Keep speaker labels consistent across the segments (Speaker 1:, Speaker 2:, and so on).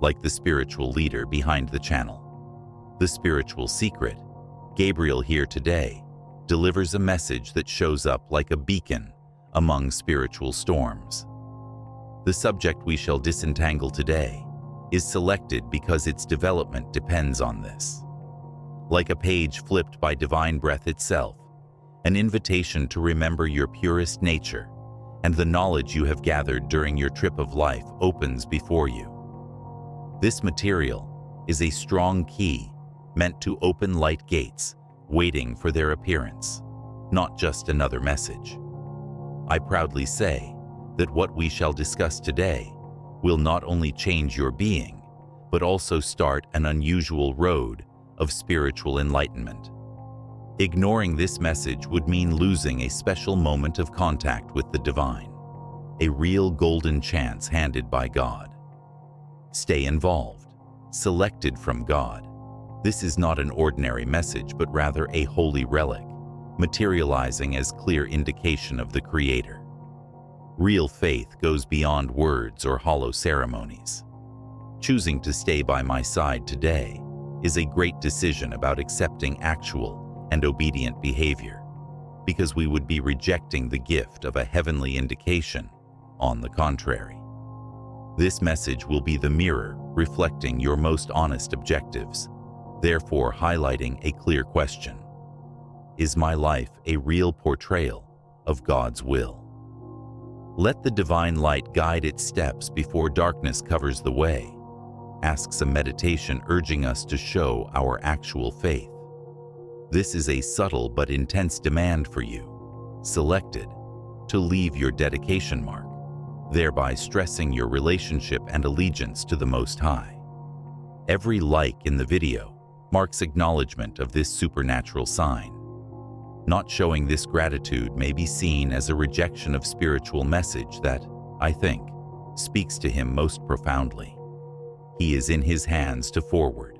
Speaker 1: like the spiritual leader behind the channel. The spiritual secret, Gabriel here today, delivers a message that shows up like a beacon among spiritual storms. The subject we shall disentangle today is selected because its development depends on this. Like a page flipped by divine breath itself, an invitation to remember your purest nature and the knowledge you have gathered during your trip of life opens before you. This material is a strong key meant to open light gates waiting for their appearance, not just another message. I proudly say that what we shall discuss today will not only change your being, but also start an unusual road of spiritual enlightenment. Ignoring this message would mean losing a special moment of contact with the divine, a real golden chance handed by God. Stay involved, selected from God. This is not an ordinary message, but rather a holy relic, materializing as clear indication of the Creator. Real faith goes beyond words or hollow ceremonies. Choosing to stay by my side today is a great decision about accepting actual and obedient behavior, because we would be rejecting the gift of a heavenly indication. On the contrary, this message will be the mirror reflecting your most honest objectives, therefore highlighting a clear question. Is my life a real portrayal of God's will? Let the divine light guide its steps before darkness covers the way, asks a meditation urging us to show our actual faith. This is a subtle but intense demand for you, selected, to leave your dedication mark, thereby stressing your relationship and allegiance to the Most High. Every like in the video marks acknowledgement of this supernatural sign. Not showing this gratitude may be seen as a rejection of spiritual message that, I think, speaks to him most profoundly. He is in his hands to forward,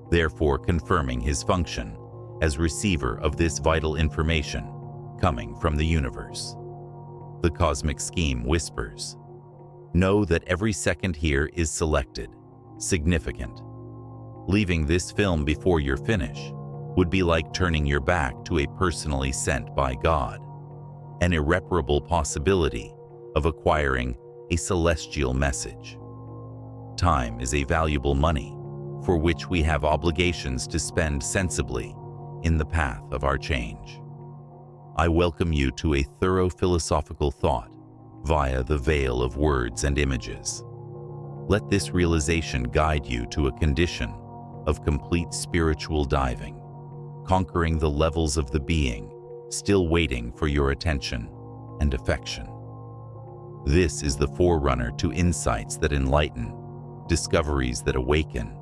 Speaker 1: therefore confirming his function as receiver of this vital information coming from the universe. The cosmic scheme whispers, know that every second here is selected, significant. Leaving this film before your finish would be like turning your back to a personally sent by God, an irreparable possibility of acquiring a celestial message. Time is a valuable money for which we have obligations to spend sensibly in the path of our change. I welcome you to a thorough philosophical thought via the veil of words and images. Let this realization guide you to a condition of complete spiritual diving, conquering the levels of the being still waiting for your attention and affection. This is the forerunner to insights that enlighten, discoveries that awaken,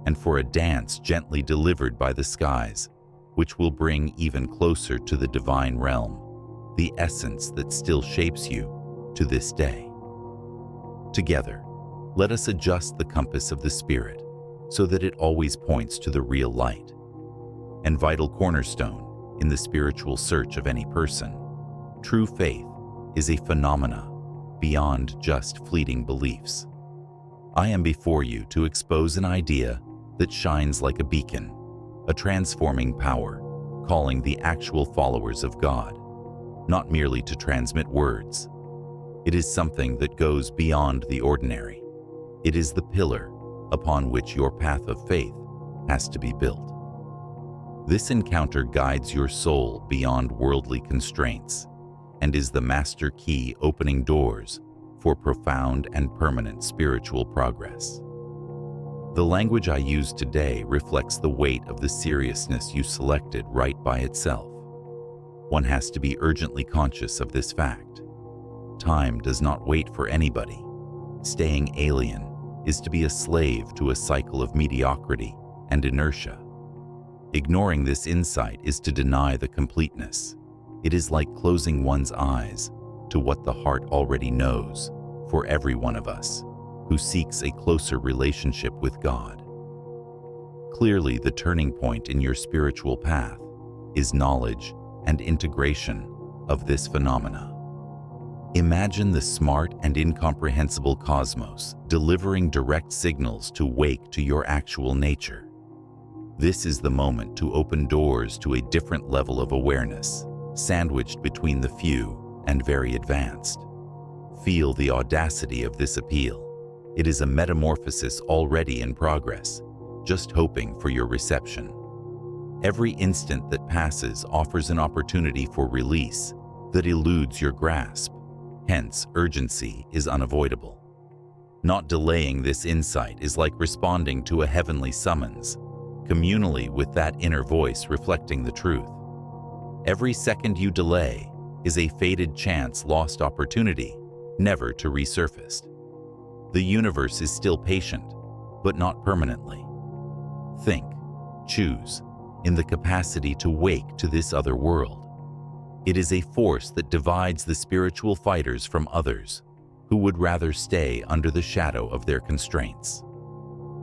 Speaker 1: and for a dance gently delivered by the skies, which will bring even closer to the divine realm, the essence that still shapes you to this day. Together, let us adjust the compass of the Spirit so that it always points to the real light and vital cornerstone in the spiritual search of any person. True faith is a phenomena beyond just fleeting beliefs. I am before you to expose an idea that shines like a beacon, a transforming power, calling the actual followers of God, not merely to transmit words. It is something that goes beyond the ordinary. It is the pillar upon which your path of faith has to be built. This encounter guides your soul beyond worldly constraints and is the master key opening doors for profound and permanent spiritual progress. The language I use today reflects the weight of the seriousness you selected right by itself. One has to be urgently conscious of this fact. Time does not wait for anybody. Staying alien is to be a slave to a cycle of mediocrity and inertia. Ignoring this insight is to deny the completeness. It is like closing one's eyes to what the heart already knows for every one of us who seeks a closer relationship with God. Clearly, the turning point in your spiritual path is knowledge and integration of this phenomena. Imagine the smart and incomprehensible cosmos delivering direct signals to wake to your actual nature. This is the moment to open doors to a different level of awareness, sandwiched between the few and very advanced. Feel the audacity of this appeal. It is a metamorphosis already in progress, just hoping for your reception. Every instant that passes offers an opportunity for release that eludes your grasp. Hence, urgency is unavoidable. Not delaying this insight is like responding to a heavenly summons, communally with that inner voice reflecting the truth. Every second you delay is a faded chance, lost opportunity, never to resurface. The universe is still patient, but not permanently. Think, choose, in the capacity to wake to this other world. It is a force that divides the spiritual fighters from others who would rather stay under the shadow of their constraints.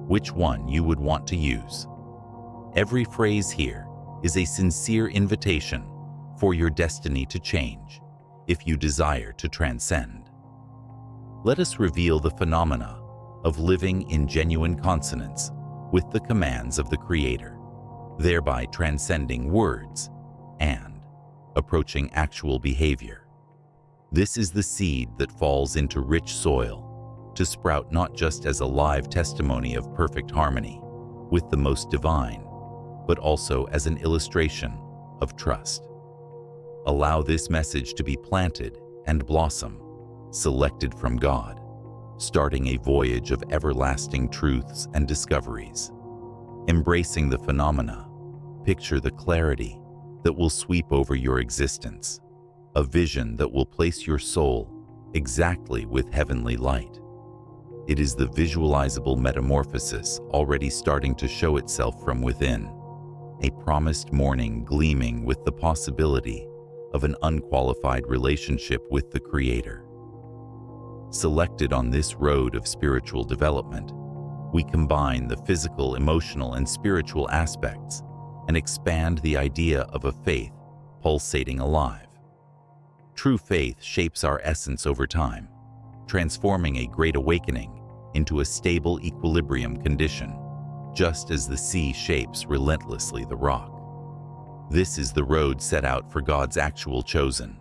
Speaker 1: Which one you would want to use? Every phrase here is a sincere invitation for your destiny to change if you desire to transcend. Let us reveal the phenomena of living in genuine consonance with the commands of the Creator, thereby transcending words and approaching actual behavior. This is the seed that falls into rich soil to sprout not just as a live testimony of perfect harmony with the most divine, but also as an illustration of trust. Allow this message to be planted and blossom, selected from God, starting a voyage of everlasting truths and discoveries. Embracing the phenomena, picture the clarity that will sweep over your existence, a vision that will place your soul exactly with heavenly light. It is the visualizable metamorphosis already starting to show itself from within, a promised morning gleaming with the possibility of an unqualified relationship with the Creator. Selected on this road of spiritual development, we combine the physical, emotional, and spiritual aspects and expand the idea of a faith pulsating alive. True faith shapes our essence over time, transforming a great awakening into a stable equilibrium condition, just as the sea shapes relentlessly the rock. This is the road set out for God's actual chosen,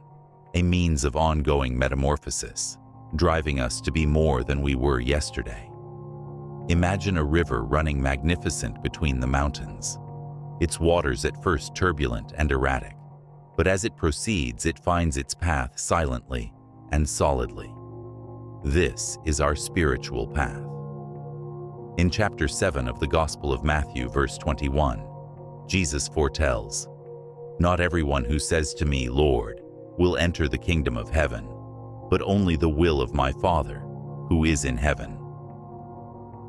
Speaker 1: a means of ongoing metamorphosis, driving us to be more than we were yesterday. Imagine a river running magnificent between the mountains. Its waters at first turbulent and erratic, but as it proceeds, it finds its path silently and solidly. This is our spiritual path. In chapter 7 of the Gospel of Matthew, verse 21, Jesus foretells, "Not everyone who says to me, 'Lord,' will enter the kingdom of heaven, but only the will of my Father, who is in heaven."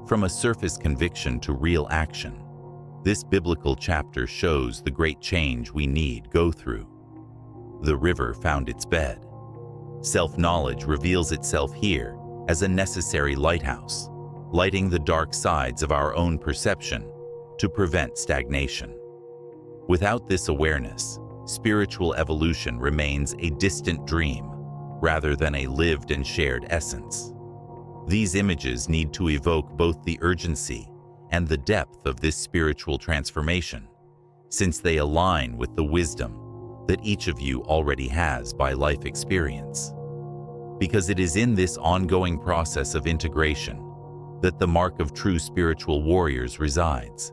Speaker 1: From a surface conviction to real action, this biblical chapter shows the great change we need go through. The river found its bed. Self-knowledge reveals itself here as a necessary lighthouse, lighting the dark sides of our own perception to prevent stagnation. Without this awareness, spiritual evolution remains a distant dream rather than a lived and shared essence. These images need to evoke both the urgency and the depth of this spiritual transformation, since they align with the wisdom that each of you already has by life experience. Because it is in this ongoing process of integration that the mark of true spiritual warriors resides,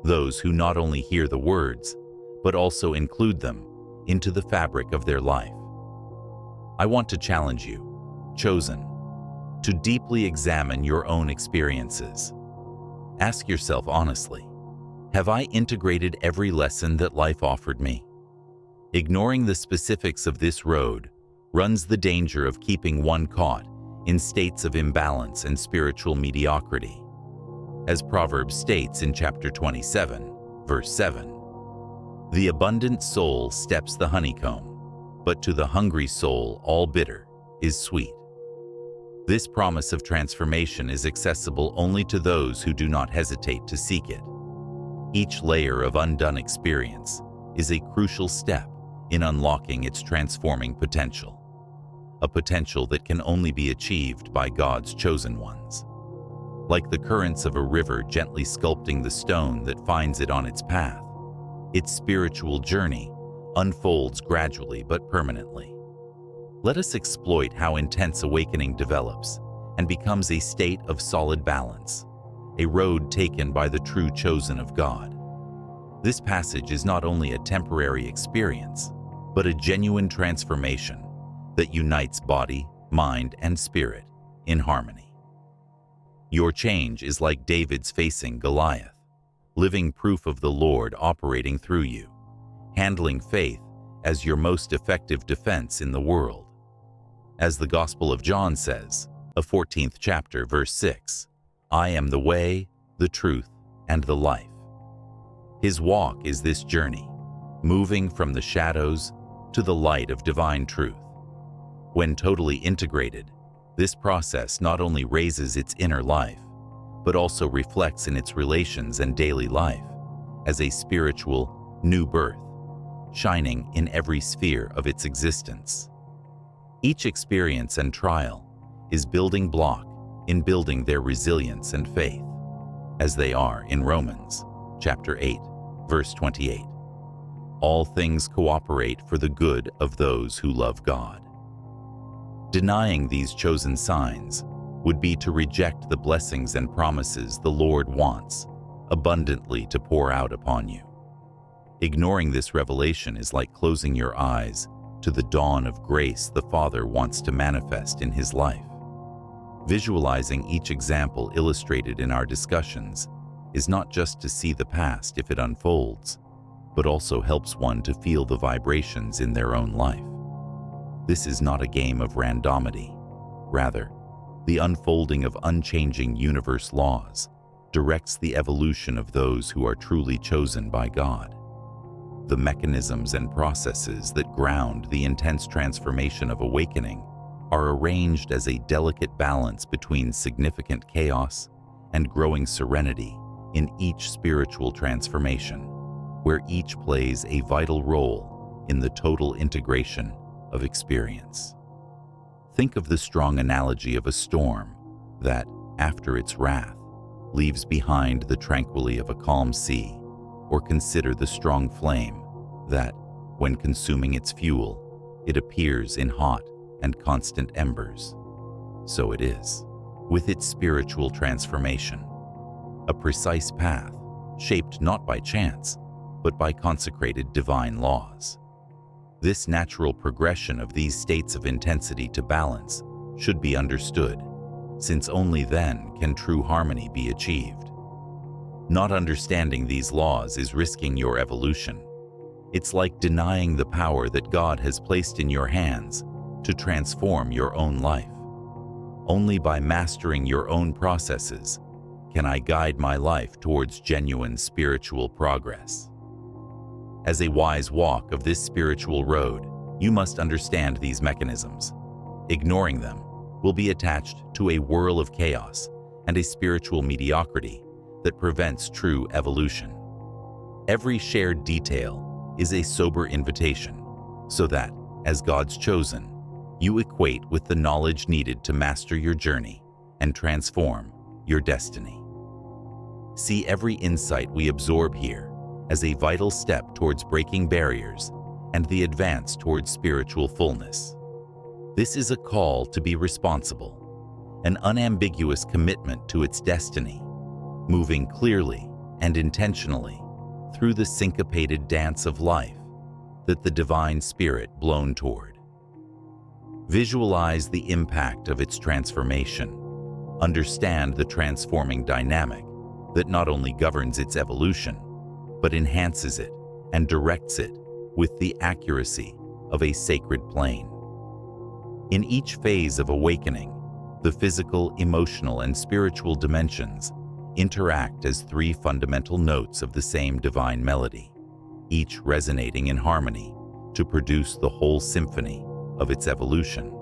Speaker 1: those who not only hear the words, but also include them into the fabric of their life. I want to challenge you, chosen, to deeply examine your own experiences. Ask yourself honestly, have I integrated every lesson that life offered me? Ignoring the specifics of this road runs the danger of keeping one caught in states of imbalance and spiritual mediocrity. As Proverbs states in chapter 27, verse 7, "The abundant soul steps the honeycomb, but to the hungry soul all bitter is sweet." This promise of transformation is accessible only to those who do not hesitate to seek it. Each layer of undone experience is a crucial step in unlocking its transforming potential. a potential that can only be achieved by God's chosen ones. Like the currents of a river gently sculpting the stone that finds it on its path, its spiritual journey unfolds gradually but permanently. Let us exploit how intense awakening develops and becomes a state of solid balance, a road taken by the true chosen of God. This passage is not only a temporary experience, but a genuine transformation that unites body, mind, and spirit in harmony. Your change is like David's facing Goliath, living proof of the Lord operating through you, handling faith as your most effective defense in the world. As the Gospel of John says, the 14th chapter, verse 6, "I am the way, the truth, and the life." His walk is this journey, moving from the shadows to the light of divine truth. When totally integrated, this process not only raises its inner life, but also reflects in its relations and daily life as a spiritual new birth, shining in every sphere of its existence. Each experience and trial is building block in building their resilience and faith, as they are in Romans chapter 8, verse 28. All things cooperate for the good of those who love God. Denying these chosen signs would be to reject the blessings and promises the Lord wants abundantly to pour out upon you. Ignoring this revelation is like closing your eyes to the dawn of grace the Father wants to manifest in His life. Visualizing each example illustrated in our discussions is not just to see the past if it unfolds, but also helps one to feel the vibrations in their own life. This is not a game of randomity. Rather, the unfolding of unchanging universe laws directs the evolution of those who are truly chosen by God. The mechanisms and processes that ground the intense transformation of awakening are arranged as a delicate balance between significant chaos and growing serenity in each spiritual transformation, where each plays a vital role in the total integration of experience. Think of the strong analogy of a storm that, after its wrath, leaves behind the tranquility of a calm sea, or consider the strong flame that, when consuming its fuel, it appears in hot and constant embers. So it is with its spiritual transformation, a precise path shaped not by chance, but by consecrated divine laws. This natural progression of these states of intensity to balance should be understood, since only then can true harmony be achieved. Not understanding these laws is risking your evolution. It's like denying the power that God has placed in your hands to transform your own life. Only by mastering your own processes can I guide my life towards genuine spiritual progress. As a wise walk of this spiritual road, you must understand these mechanisms. Ignoring them will be attached to a whirl of chaos and a spiritual mediocrity that prevents true evolution. Every shared detail is a sober invitation, so that, as God's chosen, you equate with the knowledge needed to master your journey and transform your destiny. See every insight we absorb here as a vital step towards breaking barriers and the advance towards spiritual fullness. This is a call to be responsible, an unambiguous commitment to its destiny, moving clearly and intentionally through the syncopated dance of life that the divine spirit blown toward. Visualize the impact of its transformation. Understand the transforming dynamic that not only governs its evolution, but enhances it and directs it with the accuracy of a sacred plane. In each phase of awakening, the physical, emotional, and spiritual dimensions interact as three fundamental notes of the same divine melody, each resonating in harmony to produce the whole symphony of its evolution.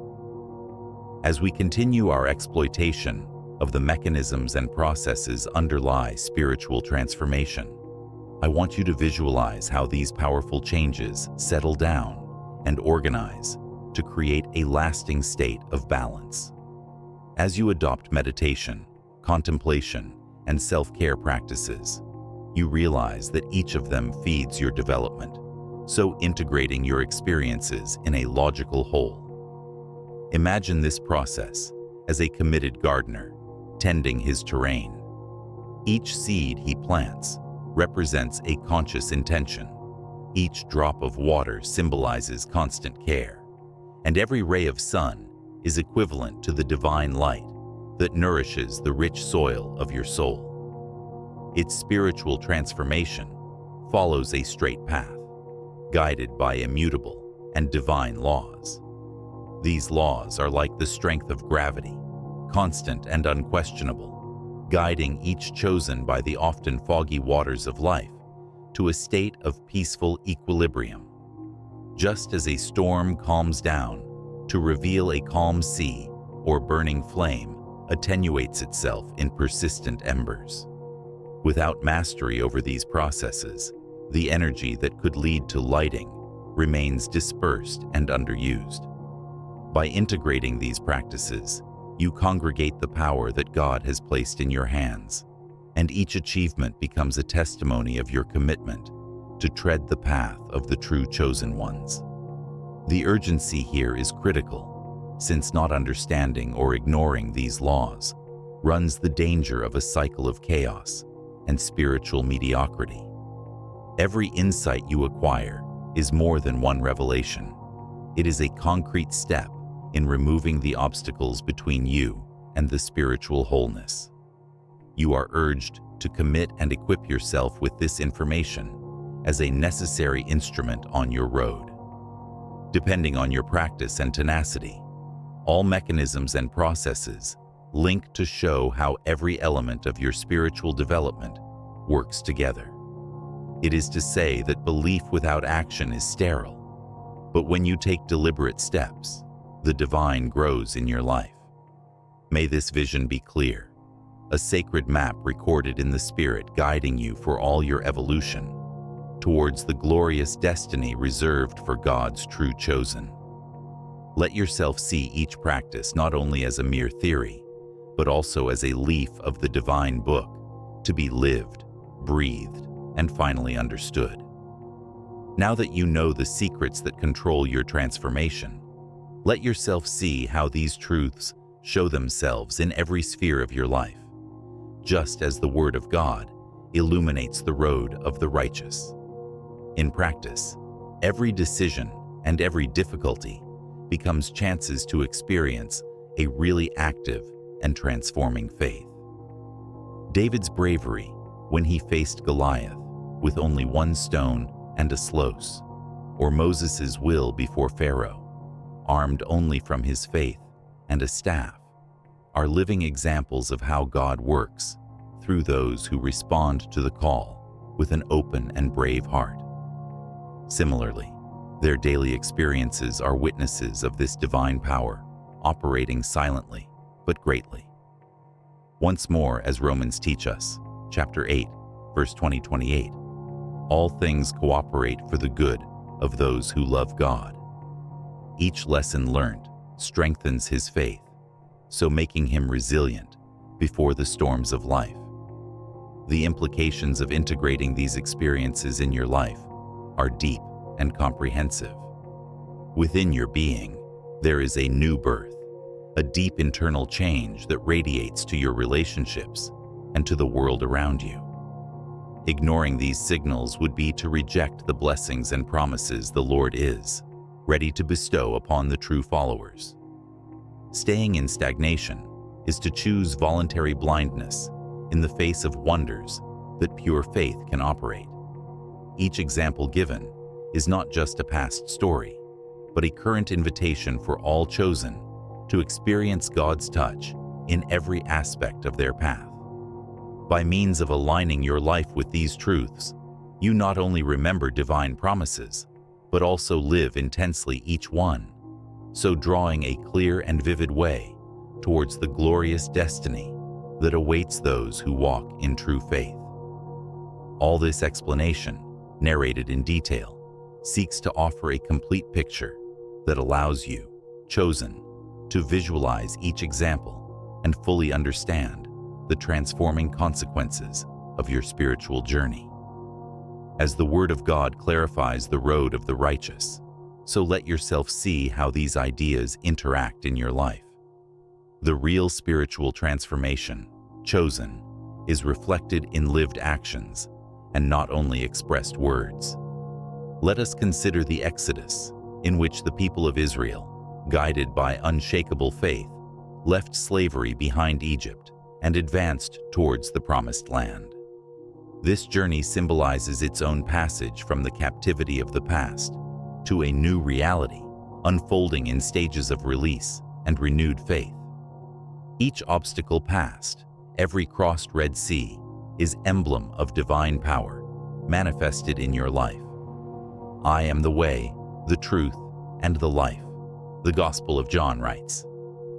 Speaker 1: As we continue our exploitation of the mechanisms and processes underlie spiritual transformation, I want you to visualize how these powerful changes settle down and organize to create a lasting state of balance. As you adopt meditation, contemplation, and self-care practices, you realize that each of them feeds your development, so integrating your experiences in a logical whole. Imagine this process as a committed gardener tending his terrain. Each seed he plants represents a conscious intention. Each drop of water symbolizes constant care, and every ray of sun is equivalent to the divine light that nourishes the rich soil of your soul. Its spiritual transformation follows a straight path, guided by immutable and divine laws. These laws are like the strength of gravity, constant and unquestionable, guiding each chosen by the often foggy waters of life to a state of peaceful equilibrium. Just as a storm calms down to reveal a calm sea, or burning flame attenuates itself in persistent embers. Without mastery over these processes, the energy that could lead to lighting remains dispersed and underused. By integrating these practices, you congregate the power that God has placed in your hands, and each achievement becomes a testimony of your commitment to tread the path of the true chosen ones. The urgency here is critical, since not understanding or ignoring these laws runs the danger of a cycle of chaos and spiritual mediocrity. Every insight you acquire is more than one revelation. It is a concrete step in removing the obstacles between you and the spiritual wholeness. You are urged to commit and equip yourself with this information as a necessary instrument on your road. Depending on your practice and tenacity, all mechanisms and processes link to show how every element of your spiritual development works together. It is to say that belief without action is sterile, but when you take deliberate steps, the divine grows in your life. May this vision be clear, a sacred map recorded in the spirit guiding you for all your evolution towards the glorious destiny reserved for God's true chosen. Let yourself see each practice not only as a mere theory, but also as a leaf of the divine book to be lived, breathed, and finally understood. Now that you know the secrets that control your transformation, let yourself see how these truths show themselves in every sphere of your life, just as the Word of God illuminates the road of the righteous. In practice, every decision and every difficulty becomes chances to experience a really active and transforming faith. David's bravery when he faced Goliath with only one stone and a sluice, or Moses' will before Pharaoh, armed only from his faith and a staff, are living examples of how God works through those who respond to the call with an open and brave heart. Similarly, their daily experiences are witnesses of this divine power, operating silently but greatly. Once more, as Romans teach us, chapter 8, verse 20-28, all things cooperate for the good of those who love God. Each lesson learned strengthens his faith, so making him resilient before the storms of life. The implications of integrating these experiences in your life are deep and comprehensive. Within your being, there is a new birth, a deep internal change that radiates to your relationships and to the world around you. Ignoring these signals would be to reject the blessings and promises the Lord is ready to bestow upon the true followers. Staying in stagnation is to choose voluntary blindness in the face of wonders that pure faith can operate. Each example given is not just a past story, but a current invitation for all chosen to experience God's touch in every aspect of their path. By means of aligning your life with these truths, you not only remember divine promises, but also live intensely each one, so drawing a clear and vivid way towards the glorious destiny that awaits those who walk in true faith. All this explanation, narrated in detail, seeks to offer a complete picture that allows you, chosen, to visualize each example and fully understand the transforming consequences of your spiritual journey. As the Word of God clarifies the road of the righteous, so let yourself see how these ideas interact in your life. The real spiritual transformation, chosen, is reflected in lived actions and not only expressed words. Let us consider the Exodus, in which the people of Israel, guided by unshakable faith, left slavery behind Egypt and advanced towards the Promised Land. This journey symbolizes its own passage from the captivity of the past to a new reality, unfolding in stages of release and renewed faith. Each obstacle passed, every crossed Red Sea, is emblem of divine power manifested in your life. I am the way, the truth, and the life, the Gospel of John writes.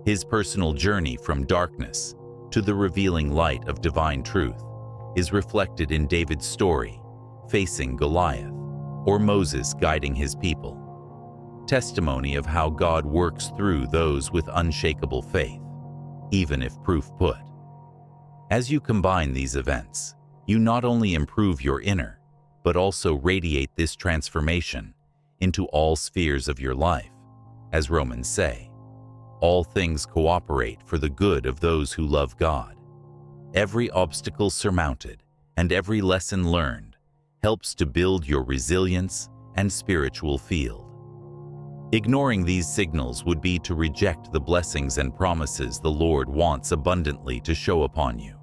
Speaker 1: His personal journey from darkness to the revealing light of divine truth is reflected in David's story, facing Goliath, or Moses guiding his people. Testimony of how God works through those with unshakable faith, even if proof put. As you combine these events, you not only improve your inner, but also radiate this transformation into all spheres of your life. As Romans say, all things cooperate for the good of those who love God. Every obstacle surmounted and every lesson learned helps to build your resilience and spiritual field. Ignoring these signals would be to reject the blessings and promises the Lord wants abundantly to show upon you.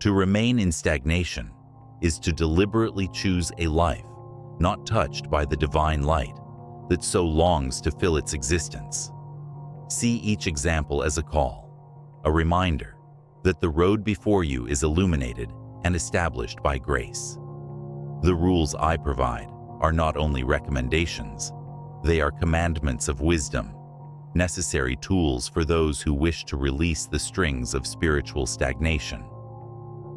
Speaker 1: To remain in stagnation is to deliberately choose a life not touched by the divine light that so longs to fill its existence. See each example as a call, a reminder that the road before you is illuminated and established by grace. The rules I provide are not only recommendations, they are commandments of wisdom, necessary tools for those who wish to release the strings of spiritual stagnation.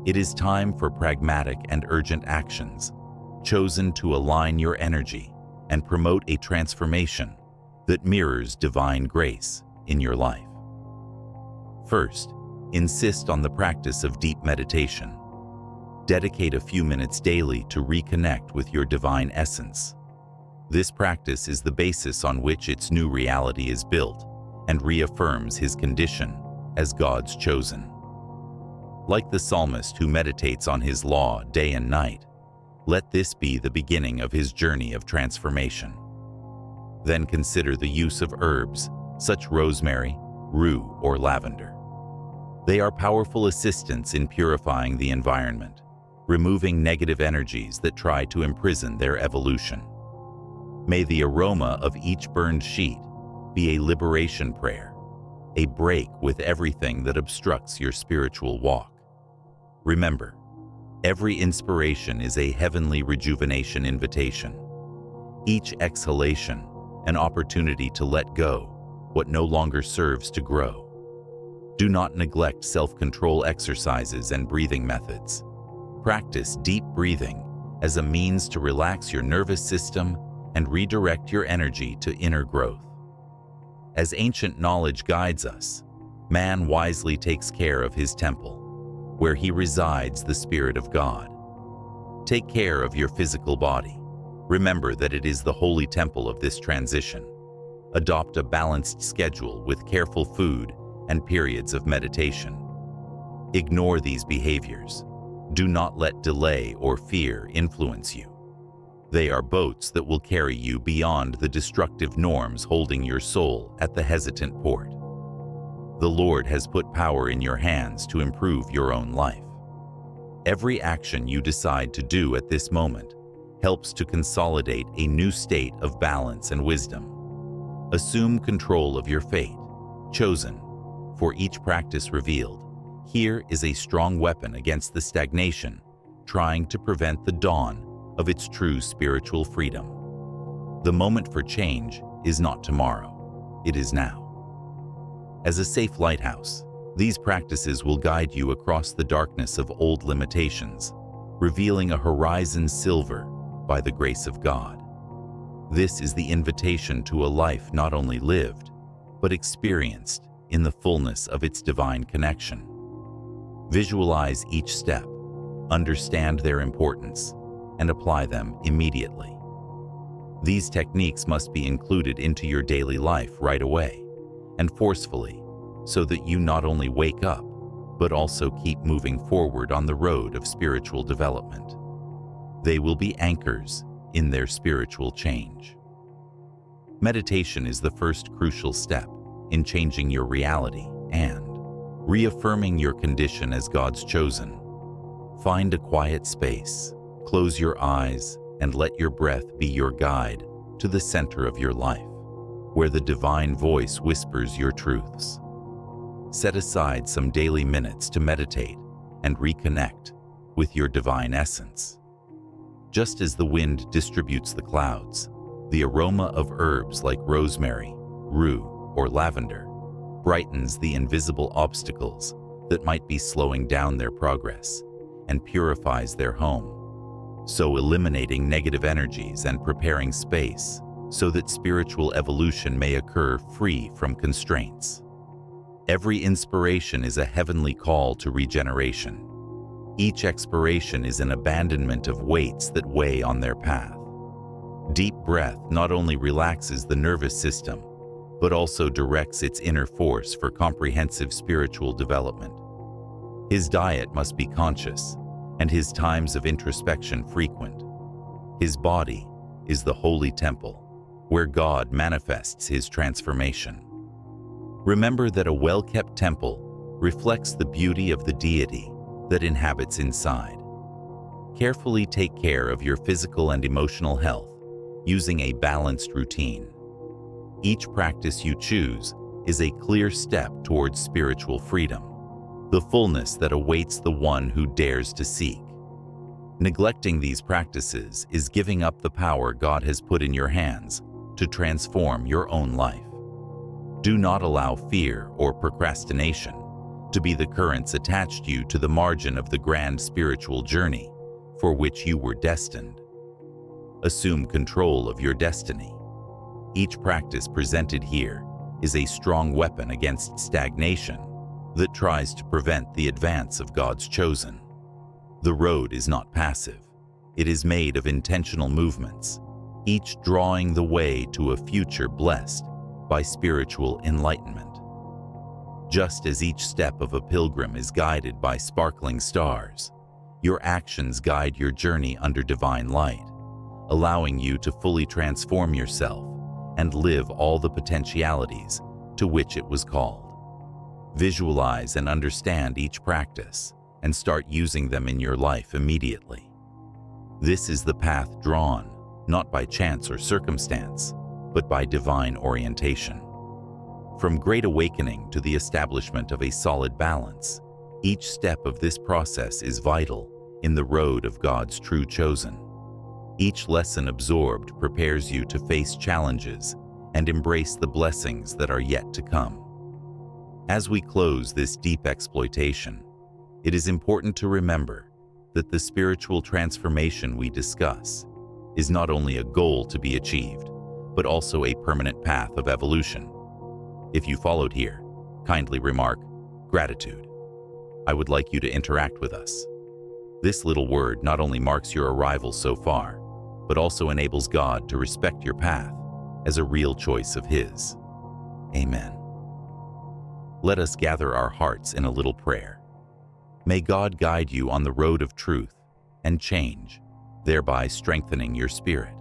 Speaker 1: It is time for pragmatic and urgent actions, chosen to align your energy and promote a transformation that mirrors divine grace in your life. First, insist on the practice of deep meditation. Dedicate a few minutes daily to reconnect with your divine essence. This practice is the basis on which its new reality is built and reaffirms his condition as God's chosen. Like the psalmist who meditates on his law day and night, let this be the beginning of his journey of transformation. Then consider the use of herbs, such rosemary, rue, or lavender. They are powerful assistants in purifying the environment, removing negative energies that try to imprison their evolution. May the aroma of each burned sheet be a liberation prayer, a break with everything that obstructs your spiritual walk. Remember, every inspiration is a heavenly rejuvenation invitation. Each exhalation, an opportunity to let go what no longer serves to grow. Do not neglect self-control exercises and breathing methods. Practice deep breathing as a means to relax your nervous system and redirect your energy to inner growth. As ancient knowledge guides us, man wisely takes care of his temple, where he resides the Spirit of God. Take care of your physical body. Remember that it is the holy temple of this transition. Adopt a balanced schedule with careful food and periods of meditation. Ignore these behaviors. Do not let delay or fear influence you. They are boats that will carry you beyond the destructive norms holding your soul at the hesitant port. The Lord has put power in your hands to improve your own life. Every action you decide to do at this moment helps to consolidate a new state of balance and wisdom. Assume control of your fate, chosen. For each practice revealed, here is a strong weapon against the stagnation, trying to prevent the dawn of its true spiritual freedom. The moment for change is not tomorrow, it is now. As a safe lighthouse, these practices will guide you across the darkness of old limitations, revealing a horizon silver by the grace of God. This is the invitation to a life not only lived, but experienced in the fullness of its divine connection. Visualize each step, understand their importance, and apply them immediately. These techniques must be included into your daily life right away and forcefully, so that you not only wake up, but also keep moving forward on the road of spiritual development. They will be anchors in their spiritual change. Meditation is the first crucial step in changing your reality and reaffirming your condition as God's chosen. Find a quiet space, close your eyes, and let your breath be your guide to the center of your life, where the divine voice whispers your truths. Set aside some daily minutes to meditate and reconnect with your divine essence. Just as the wind distributes the clouds, the aroma of herbs like rosemary, rue, or lavender brightens the invisible obstacles that might be slowing down their progress and purifies their home, so eliminating negative energies and preparing space so that spiritual evolution may occur free from constraints. Every inspiration is a heavenly call to regeneration. Each expiration is an abandonment of weights that weigh on their path. Deep breath not only relaxes the nervous system, but also directs its inner force for comprehensive spiritual development. His diet must be conscious, and his times of introspection frequent. His body is the holy temple, where God manifests his transformation. Remember that a well-kept temple reflects the beauty of the deity that inhabits inside. Carefully take care of your physical and emotional health using a balanced routine. Each practice you choose is a clear step towards spiritual freedom, the fullness that awaits the one who dares to seek. Neglecting these practices is giving up the power God has put in your hands to transform your own life. Do not allow fear or procrastination to be the currents attached you to the margin of the grand spiritual journey for which you were destined. Assume control of your destiny. Each practice presented here is a strong weapon against stagnation that tries to prevent the advance of God's chosen. The road is not passive. It is made of intentional movements, each drawing the way to a future blessed by spiritual enlightenment. Just as each step of a pilgrim is guided by sparkling stars, your actions guide your journey under divine light, allowing you to fully transform yourself and live all the potentialities to which it was called. Visualize and understand each practice and start using them in your life immediately. This is the path drawn, not by chance or circumstance, but by divine orientation. From great awakening to the establishment of a solid balance, each step of this process is vital in the road of God's true chosen. Each lesson absorbed prepares you to face challenges and embrace the blessings that are yet to come. As we close this deep exploitation, it is important to remember that the spiritual transformation we discuss is not only a goal to be achieved, but also a permanent path of evolution. If you followed here, kindly remark, "Gratitude." I would like you to interact with us. This little word not only marks your arrival so far, but also enables God to respect your path as a real choice of His. Amen. Let us gather our hearts in a little prayer. May God guide you on the road of truth and change, thereby strengthening your spirit.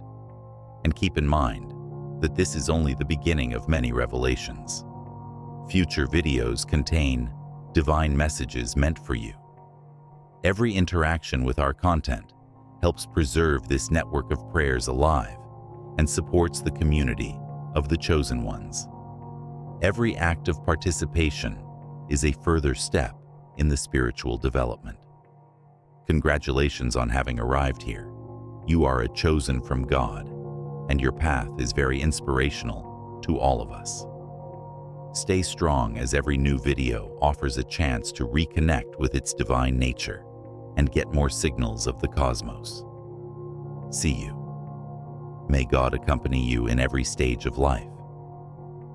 Speaker 1: And keep in mind that this is only the beginning of many revelations. Future videos contain divine messages meant for you. Every interaction with our content helps preserve this network of prayers alive and supports the community of the chosen ones. Every act of participation is a further step in the spiritual development. Congratulations on having arrived here. You are a chosen from God, and your path is very inspirational to all of us. Stay strong as every new video offers a chance to reconnect with its divine nature and get more signals of the cosmos. See you. May God accompany you in every stage of life.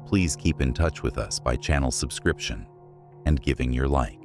Speaker 1: Please keep in touch with us by channel subscription and giving your like.